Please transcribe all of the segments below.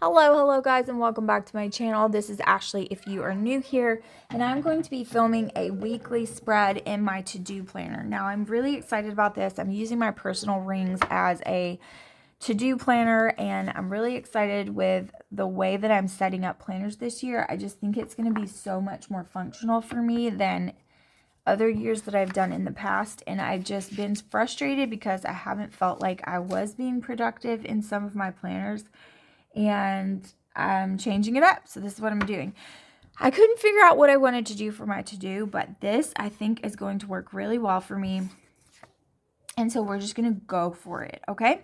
Hello guys, and welcome back to my channel. This is Ashley if you are new here, and I'm going to be filming a weekly spread in my to-do planner. Now, I'm really excited about this. I'm using my personal rings as a to-do planner, and I'm really excited with the way that I'm setting up planners this year. I just think it's going to be so much more functional for me than other years that I've done in the past, and I've just been frustrated because I haven't felt like I was being productive in some of my planners, and I'm changing it up. So this is what I'm doing. I couldn't figure out what I wanted to do for my to-do, but this I think is going to work really well for me. And so we're just going to go for it, okay?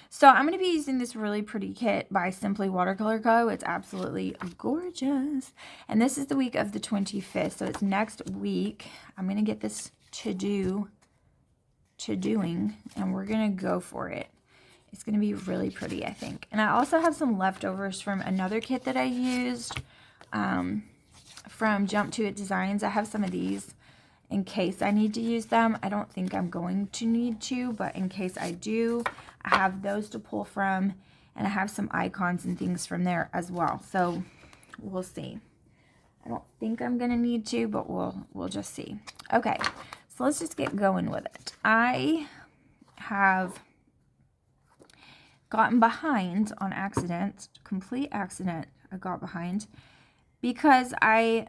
So I'm going to be using this really pretty kit by Simply Watercolor Co. It's absolutely gorgeous. And this is the week of the 25th, so it's next week. I'm going to get this to-doing, and we're going to go for it. It's going to be really pretty, I think. And I also have some leftovers from another kit that I used from Jump to It Designs. I have some of these in case I need to use them. I don't think I'm going to need to, but in case I do, I have those to pull from, and I have some icons and things from there as well. So we'll see. I don't think I'm going to need to, but we'll just see. Okay, so let's just get going with it. I have gotten behind on accident, complete accident. I got behind because I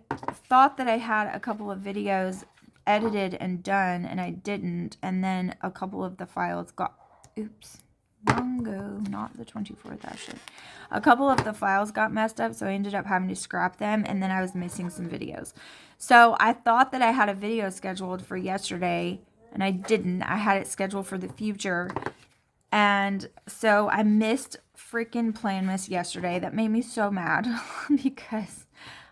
thought that I had a couple of videos edited and done, and I didn't, and then a couple of the files got, oops, wrong go, not the 24th actually. A couple of the files got messed up, so I ended up having to scrap them, and then I was missing some videos. So I thought that I had a video scheduled for yesterday, and I didn't. I had it scheduled for the future. And so I missed freaking Planmas yesterday. That made me so mad because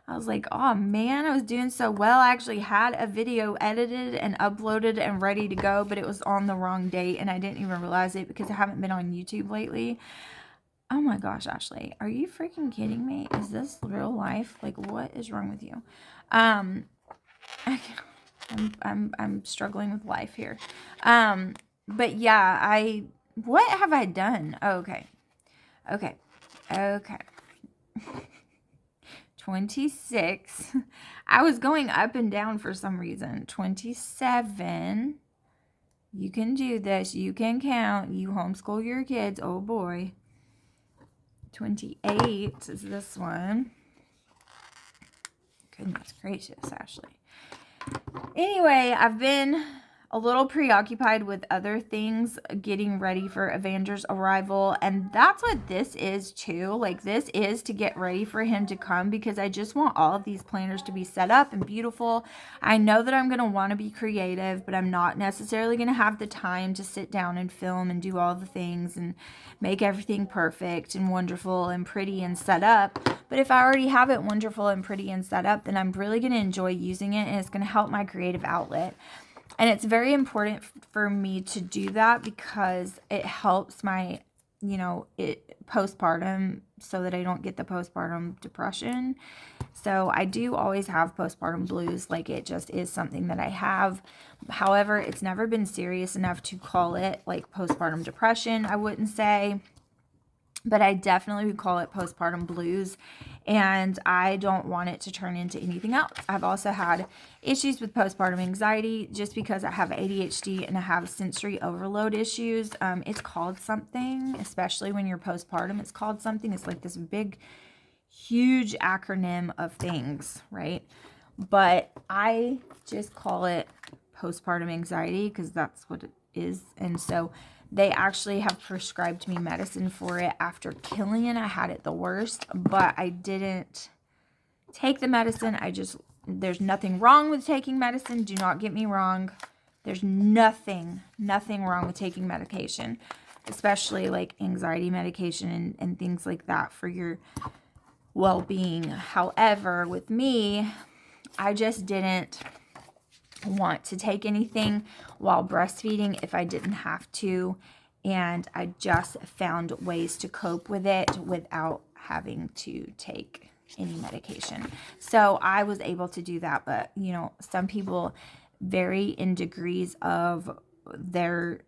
I was like, oh man, I was doing so well. I actually had a video edited and uploaded and ready to go, but it was on the wrong date, and I didn't even realize it because I haven't been on YouTube lately. Oh my gosh, Ashley, are you freaking kidding me? Is this real life? Like, what is wrong with you? I'm struggling with life here. But yeah, what have I done? Oh, okay. 26. I was going up and down for some reason. 27. You can do this. You can count. You homeschool your kids. Oh boy. 28 is this one. Goodness gracious, Ashley. Anyway, I've been a little preoccupied with other things, getting ready for Evander's arrival, and that's what this is too. Like, this is to get ready for him to come, because I just want all of these planners to be set up and beautiful. I know that I'm going to want to be creative, but I'm not necessarily going to have the time to sit down and film and do all the things and make everything perfect and wonderful and pretty and set up. But if I already have it wonderful and pretty and set up, then I'm really going to enjoy using it, and it's going to help my creative outlet. And it's very important for me to do that because it helps my, postpartum, so that I don't get the postpartum depression. So I do always have postpartum blues. Like, it just is something that I have. However, it's never been serious enough to call it like postpartum depression, I wouldn't say. But I definitely would call it postpartum blues, and I don't want it to turn into anything else. I've also had issues with postpartum anxiety just because I have ADHD and I have sensory overload issues. It's called something, especially when you're postpartum. It's called something. It's like this big, huge acronym of things, right? But I just call it postpartum anxiety because that's what it is. And so they actually have prescribed me medicine for it after Killian. I had it the worst, but I didn't take the medicine. There's nothing wrong with taking medicine. Do not get me wrong. There's nothing wrong with taking medication, especially like anxiety medication and things like that for your well-being. However, with me, I just didn't want to take anything while breastfeeding if I didn't have to, and I just found ways to cope with it without having to take any medication. So I was able to do that, but some people vary in degrees of their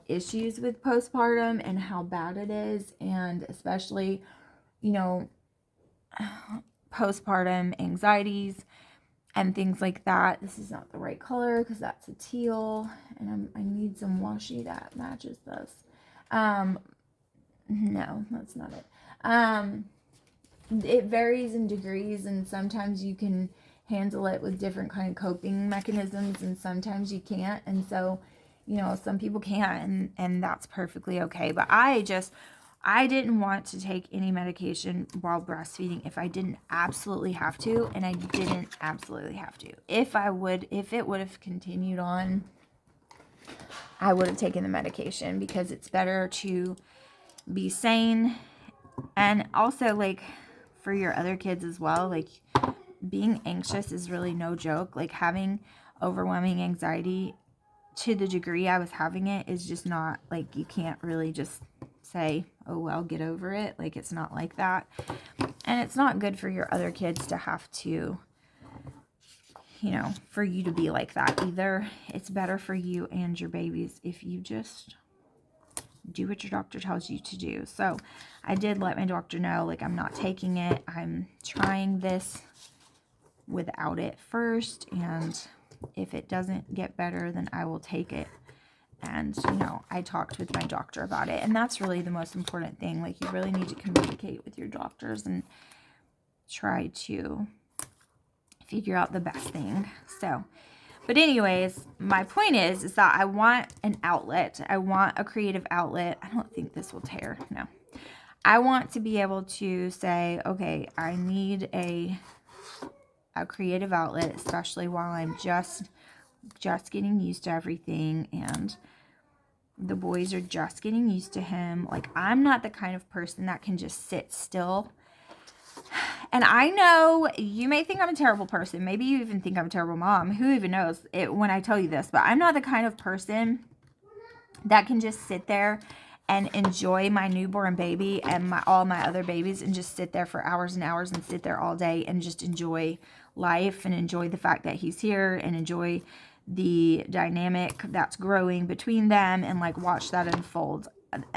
issues with postpartum and how bad it is, and especially you know, postpartum anxieties and things like that. This is not the right color because that's a teal, and I need some washi that matches this. No, that's not it. It varies in degrees, and sometimes you can handle it with different kind of coping mechanisms, and sometimes you can't. And so, you know, some people can't, and that's perfectly okay. But I didn't want to take any medication while breastfeeding if I didn't absolutely have to, and I didn't absolutely have to. If it would have continued on, I would have taken the medication, because it's better to be sane. And also, like, for your other kids as well, like, being anxious is really no joke. Like, having overwhelming anxiety to the degree I was having it is just not, like, you can't really just say, oh well, get over it. Like, it's not like that. And it's not good for your other kids to have to, you know, for you to be like that either. It's better for you and your babies if you just do what your doctor tells you to do. So I did let my doctor know, like, I'm not taking it. I'm trying this without it first, and if it doesn't get better, then I will take it. And, you know, I talked with my doctor about it, and that's really the most important thing. Like, you really need to communicate with your doctors and try to figure out the best thing. So, but anyways, my point is that I want an outlet. I want a creative outlet. I don't think this will tear. No. I want to be able to say, okay, I need a creative outlet, especially while I'm just getting used to everything, and the boys are just getting used to him. Like, I'm not the kind of person that can just sit still. And I know you may think I'm a terrible person. Maybe you even think I'm a terrible mom. Who even knows it when I tell you this? But I'm not the kind of person that can just sit there and enjoy my newborn baby and all my other babies and just sit there for hours and hours and sit there all day and just enjoy life and enjoy the fact that he's here and enjoy the dynamic that's growing between them and, like, watch that unfold.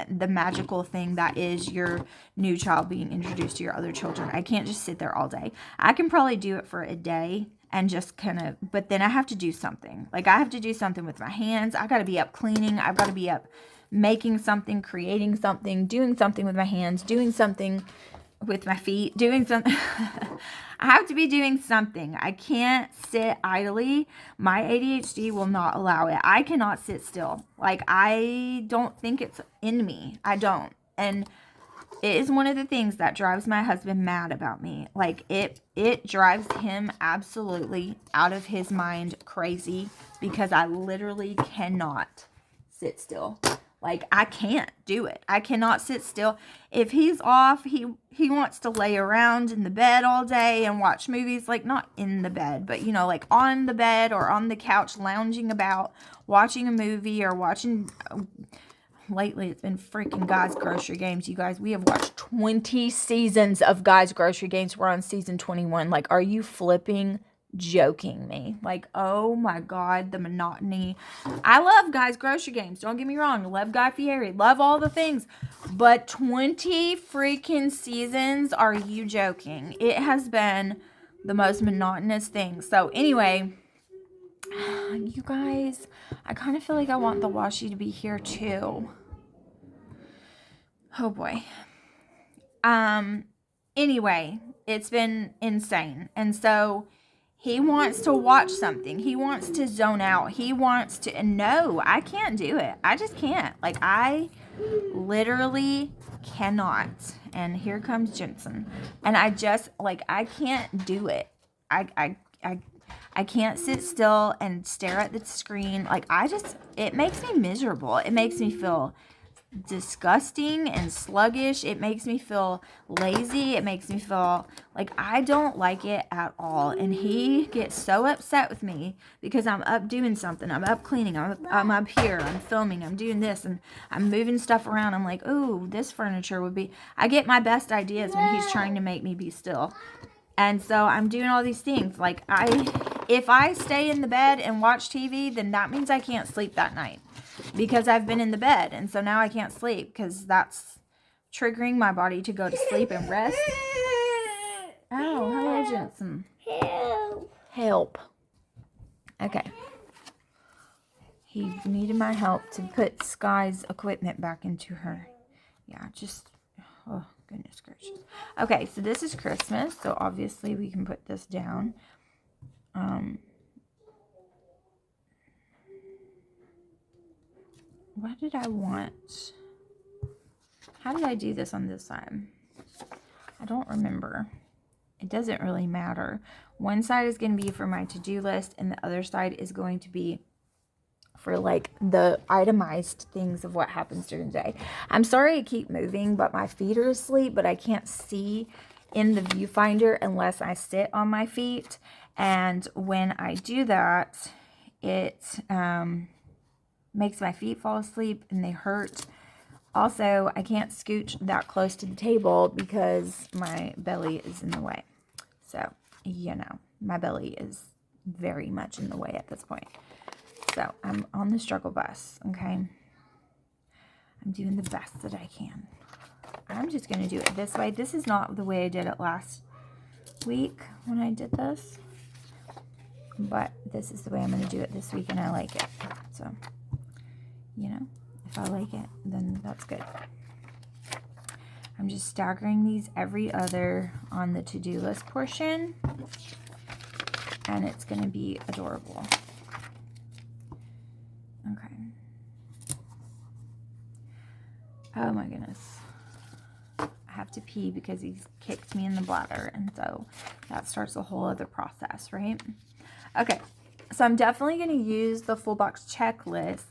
The magical thing that is your new child being introduced to your other children. I can't just sit there all day. I can probably do it for a day and just kind of, but then I have to do something. Like, I have to do something with my hands. I got to be up cleaning. I've got to be up making something, creating something, doing something with my hands, doing something with my feet, doing something. I have to be doing something. I can't sit idly. My ADHD will not allow it. I cannot sit still. Like, I don't think it's in me. I don't. And it is one of the things that drives my husband mad about me. Like, it drives him absolutely out of his mind crazy, because I literally cannot sit still. Like, I can't do it. I cannot sit still. If he's off, he wants to lay around in the bed all day and watch movies. Like, not in the bed, but, you know, like on the bed or on the couch, lounging about, watching a movie or watching. Lately, it's been freaking Guys Grocery Games. You guys, we have watched 20 seasons of Guys Grocery Games. We're on season 21. Like, are you flipping joking me? Like, oh my God, the monotony. I love Guys Grocery Games. Don't get me wrong. Love Guy Fieri. Love all the things. But 20 freaking seasons? Are you joking? It has been the most monotonous thing. So anyway, you guys, I kind of feel like I want the washi to be here too. Oh boy. Anyway, it's been insane. And so he wants to watch something. He wants to zone out. He wants to, no, I can't do it. I just can't. Like, I literally cannot. And here comes Jensen. And I just, like, I can't do it. I can't sit still and stare at the screen. Like, it makes me miserable. It makes me feel disgusting and sluggish. It makes me feel lazy. It makes me feel like I don't like it at all. And he gets so upset with me because I'm up doing something. I'm up cleaning. I'm up here. I'm filming. I'm doing this. And I'm moving stuff around. I'm like, ooh, this furniture would be... I get my best ideas when he's trying to make me be still. And so I'm doing all these things. Like, if I stay in the bed and watch TV, then that means I can't sleep that night because I've been in the bed. And so now I can't sleep because that's triggering my body to go to sleep and rest. Oh, hello, Jensen. Help. Okay. He needed my help to put Sky's equipment back into her. Yeah, just, oh, goodness gracious. Okay, so this is Christmas, so obviously we can put this down. What did I want? How did I do this on this side? I don't remember. It doesn't really matter. One side is going to be for my to-do list, and the other side is going to be for like the itemized things of what happens during the day. I'm sorry I keep moving, but my feet are asleep, but I can't see in the viewfinder unless I sit on my feet. And when I do that, it makes my feet fall asleep and they hurt. Also, I can't scooch that close to the table because my belly is in the way. So, you know, my belly is very much in the way at this point. So, I'm on the struggle bus, okay? I'm doing the best that I can. I'm just going to do it this way. This is not the way I did it last week when I did this. But this is the way I'm going to do it this week, and I like it. So, you know, if I like it, then that's good. I'm just staggering these every other on the to-do list portion. And it's going to be adorable. Okay. Oh my goodness. I have to pee because he's kicked me in the bladder. And so that starts a whole other process, right? Okay. So I'm definitely going to use the full box checklists.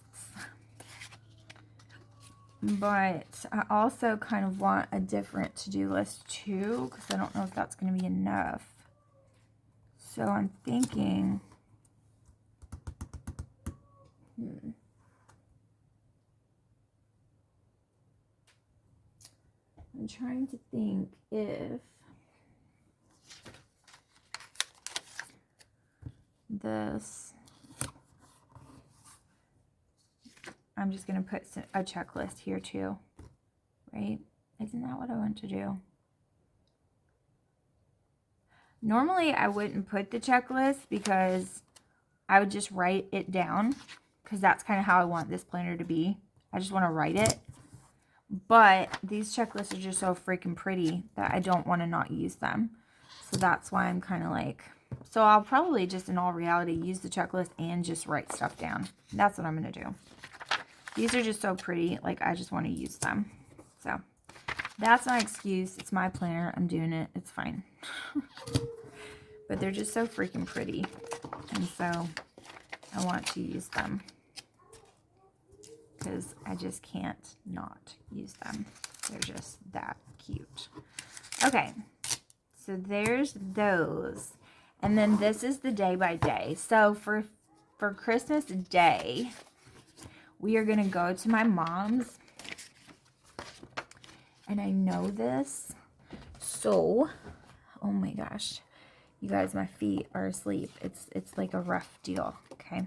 But I also kind of want a different to-do list too, because I don't know if that's going to be enough. So I'm thinking, I'm trying to think if this, I'm just going to put a checklist here too, right? Isn't that what I want to do? Normally, I wouldn't put the checklist because I would just write it down because that's kind of how I want this planner to be. I just want to write it. But these checklists are just so freaking pretty that I don't want to not use them. So that's why I'm kind of like, so I'll probably just in all reality use the checklist and just write stuff down. That's what I'm going to do. These are just so pretty. Like, I just want to use them. So that's my excuse. It's my planner. I'm doing it. It's fine. But they're just so freaking pretty. And so I want to use them. Because I just can't not use them. They're just that cute. Okay. So there's those. And then this is the day by day. So for Christmas Day, we are going to go to my mom's. And I know this. So, oh my gosh. You guys, my feet are asleep. It's like a rough deal, okay?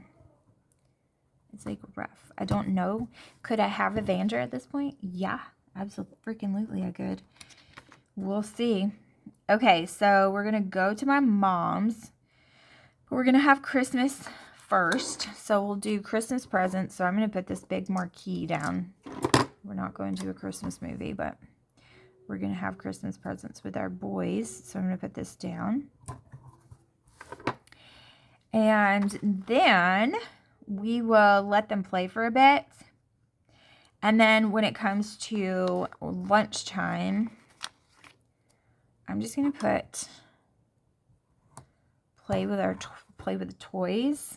It's like rough. I don't know. Could I have Evander at this point? Yeah, absolutely I could. We'll see. Okay, so we're going to go to my mom's. We're going to have Christmas first. So we'll do Christmas presents. So I'm going to put this big marquee down. We're not going to a Christmas movie, but we're going to have Christmas presents with our boys. So I'm going to put this down. And then we will let them play for a bit. And then when it comes to lunchtime, I'm just going to put play with the toys.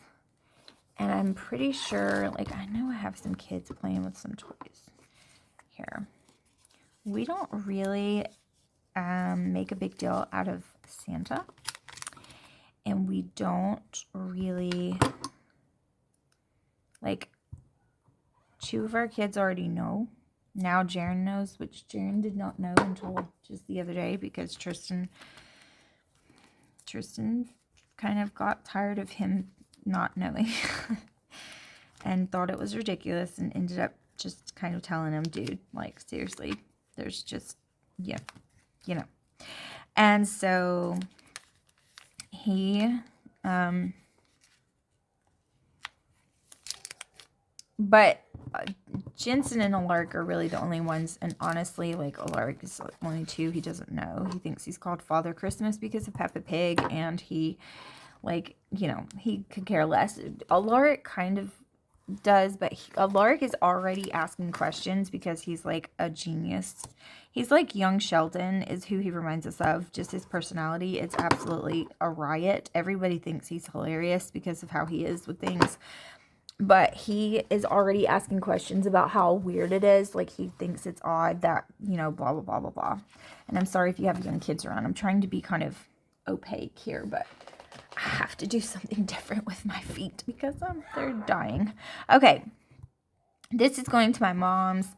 And I'm pretty sure, like, I know I have some kids playing with some toys here. We don't really make a big deal out of Santa. And we don't really, like, 2 of our kids already know. Now Jaren knows, which Jaren did not know until just the other day because Tristan kind of got tired of him not knowing and thought it was ridiculous and ended up just kind of telling him, dude, like, seriously, There's just, yeah, you know. And so he, but Jensen and Alaric are really the only ones, and honestly, like, Alaric is only 2. He doesn't know. He thinks he's called Father Christmas because of Peppa Pig, and he, like, you know, he could care less. Alaric kind of does, but Alaric is already asking questions because he's like a genius. He's like young Sheldon is who he reminds us of. Just his personality, it's absolutely a riot. Everybody thinks he's hilarious because of how he is with things. But he is already asking questions about how weird it is. Like, he thinks it's odd that, you know, blah, blah, blah, blah, blah. And I'm sorry if you have young kids around. I'm trying to be kind of opaque here, but I have to do something different with my feet because they're dying. Okay. This is going to my mom's.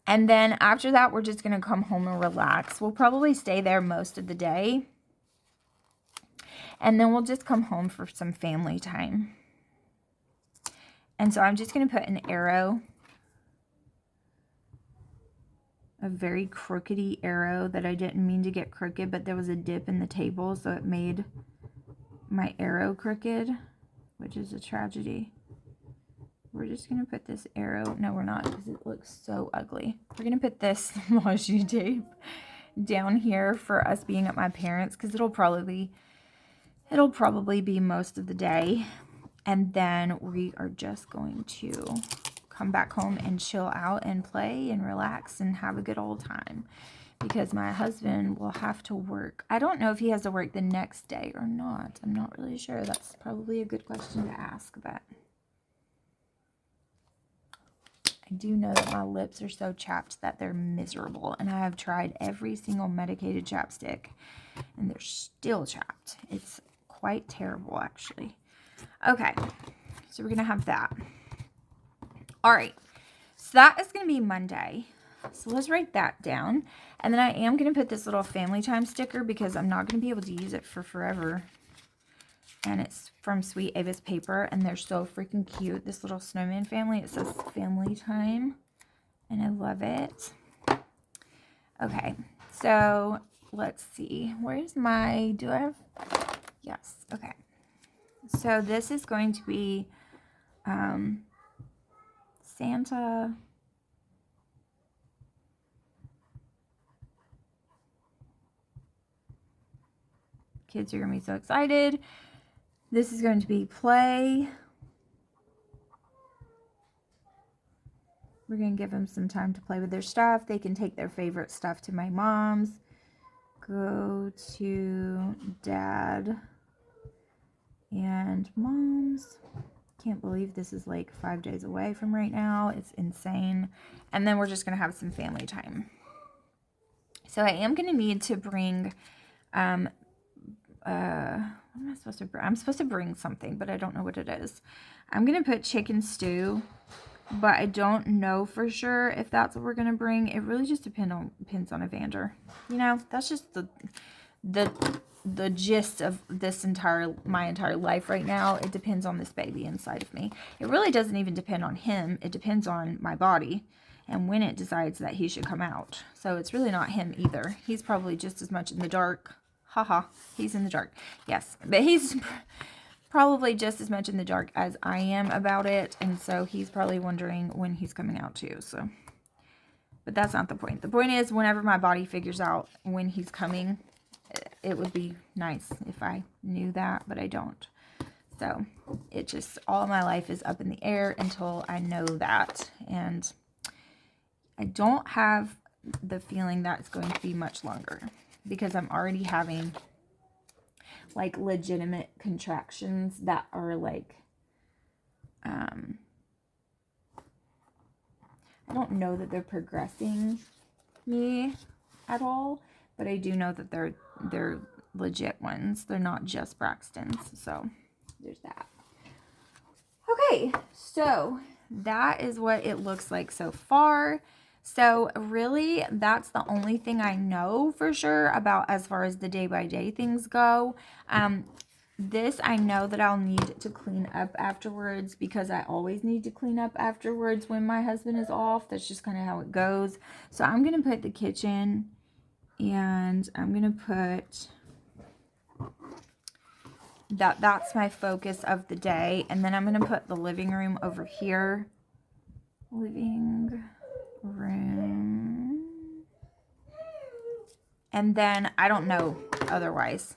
And then after that, we're just going to come home and relax. We'll probably stay there most of the day. And then we'll just come home for some family time. And so I'm just going to put an arrow, a very crookedy arrow that I didn't mean to get crooked, but there was a dip in the table, so it made my arrow crooked, which is a tragedy. We're just going to put this arrow, no we're not, because it looks so ugly. We're going to put this washi tape down here for us being at my parents', because it'll probably be most of the day. And then we are just going to come back home and chill out and play and relax and have a good old time. Because my husband will have to work. I don't know if he has to work the next day or not. I'm not really sure. That's probably a good question to ask. But I do know that my lips are so chapped that they're miserable. And I have tried every single medicated chapstick. And they're still chapped. It's quite terrible, actually. Okay, so we're going to have that. All right, so that is going to be Monday. So let's write that down. And then I am going to put this little family time sticker because I'm not going to be able to use it for forever. And it's from Sweet Avis Paper, and they're so freaking cute. This little snowman family, it says family time, and I love it. Okay, so let's see. Where's my, do I have, yes, okay. So this is going to be Santa. Kids are going to be so excited. This is going to be play. We're going to give them some time to play with their stuff. They can take their favorite stuff to my mom's. Go to dad and mom's. Can't believe this is like 5 days away from right now. It's insane. And then we're just going to have some family time. So I am going to need to bring, what am I supposed to bring? I'm supposed to bring something, but I don't know what it is. I'm going to put chicken stew, but I don't know for sure if that's what we're going to bring. It really just depends on Evander. You know, that's just the gist of this my entire life right now. It depends on this baby inside of me. It really doesn't even depend on him. It depends on my body and when it decides that he should come out. So it's really not him either. He's probably just as much in the dark. Haha, he's in the dark. Yes, but he's probably just as much in the dark as I am about it. And so he's probably wondering when he's coming out too. So, but that's not the point. The point is whenever my body figures out when he's coming, it would be nice if I knew that, but I don't. So it just, all my life is up in the air until I know that. And I don't have the feeling that it's going to be much longer because I'm already having like legitimate contractions that are like, I don't know that they're progressing me at all, but I do know that they're legit ones. They're not just Braxton's. So there's that. Okay, so that is what it looks like so far. So really, that's the only thing I know for sure about as far as the day-by-day things go. This I know that I'll need to clean up afterwards because I always need to clean up afterwards when my husband is off. That's just kind of how it goes. So I'm going to put the kitchen, and I'm going to put that's my focus of the day. And then I'm going to put the living room over here. Living room. And then I don't know otherwise.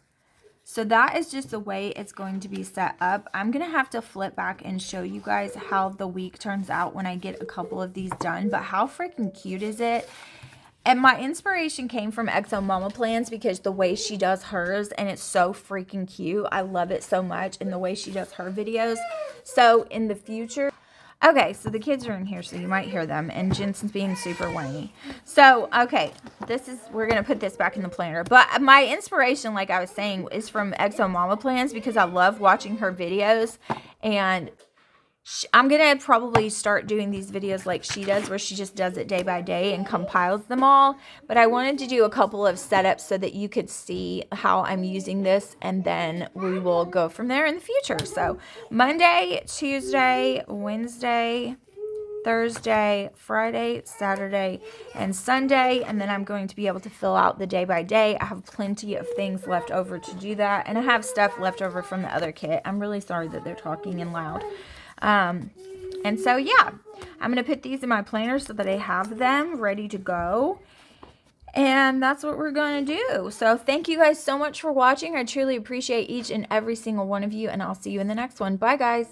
So that is just the way it's going to be set up. I'm going to have to flip back and show you guys how the week turns out when I get a couple of these done. But how freaking cute is it? And my inspiration came from Exo Mama Plans because the way she does hers, and it's so freaking cute. I love it so much, and the way she does her videos. So in the future... Okay, so the kids are in here, so you might hear them, and Jensen's being super whiny. So, okay, we're going to put this back in the planner. But my inspiration, like I was saying, is from Exo Mama Plans because I love watching her videos, and I'm going to probably start doing these videos like she does, where she just does it day by day and compiles them all. But I wanted to do a couple of setups so that you could see how I'm using this, and then we will go from there in the future. So Monday, Tuesday, Wednesday, Thursday, Friday, Saturday, and Sunday. And then I'm going to be able to fill out the day by day. I have plenty of things left over to do that. And I have stuff left over from the other kit. I'm really sorry that they're talking and loud. And so, yeah, I'm going to put these in my planner so that I have them ready to go. And that's what we're going to do. So thank you guys so much for watching. I truly appreciate each and every single one of you, and I'll see you in the next one. Bye, guys.